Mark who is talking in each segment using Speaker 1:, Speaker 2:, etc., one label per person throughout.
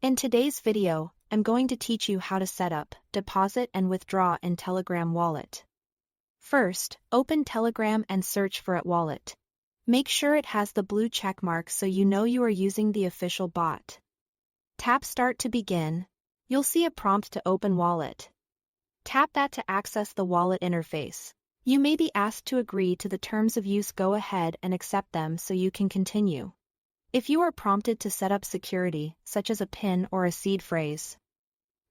Speaker 1: In today's video, I'm going to teach you how to set up, deposit and withdraw in Telegram Wallet. First, open Telegram and search for @Wallet. Make sure it has the blue check mark so you know you are using the official bot. Tap Start to begin. You'll see a prompt to open Wallet. Tap that to access the wallet interface. You may be asked to agree to the terms of use. Go ahead and accept them so you can continue. If you are prompted to set up security, such as a PIN or a seed phrase,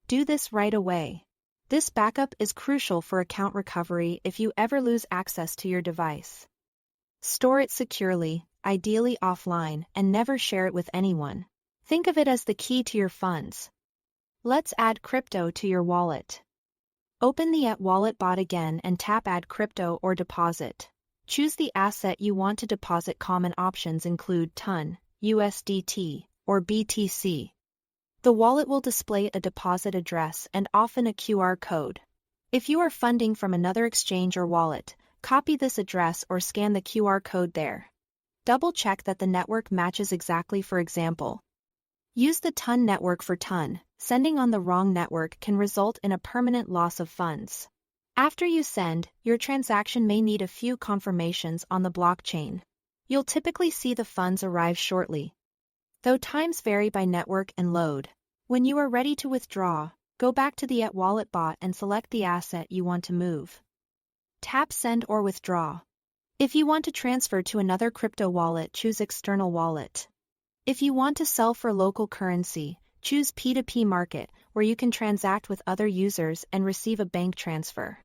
Speaker 1: do this right away. This backup is crucial for account recovery if you ever lose access to your device. Store it securely, ideally offline, and never share it with anyone. Think of it as the key to your funds. Let's add crypto to your wallet. Open the @Wallet bot again and tap Add Crypto or Deposit. Choose the asset you want to deposit. Common options include TON, USDT, or BTC. The wallet will display a deposit address and often a QR code. If you are funding from another exchange or wallet, copy this address or scan the QR code there. Double-check that the network matches exactly. For example, use the TON network for TON. Sending on the wrong network can result in a permanent loss of funds. After you send, your transaction may need a few confirmations on the blockchain. You'll typically see the funds arrive shortly, though times vary by network and load. When you are ready to withdraw, go back to the @Wallet bot and select the asset you want to move. Tap Send or Withdraw. If you want to transfer to another crypto wallet, choose External Wallet. If you want to sell for local currency, choose P2P Market, where you can transact with other users and receive a bank transfer.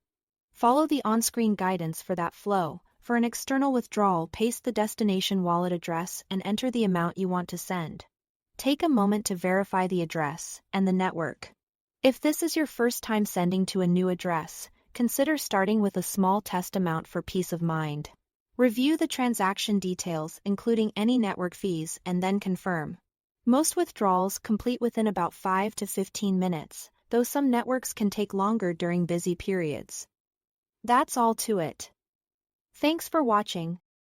Speaker 1: Follow the on-screen guidance for that flow. For an external withdrawal, paste the destination wallet address and enter the amount you want to send. Take a moment to verify the address and the network. If this is your first time sending to a new address, consider starting with a small test amount for peace of mind. Review the transaction details, including any network fees, and then confirm. Most withdrawals complete within about 5 to 15 minutes, though some networks can take longer during busy periods. That's all to it. Thanks for watching.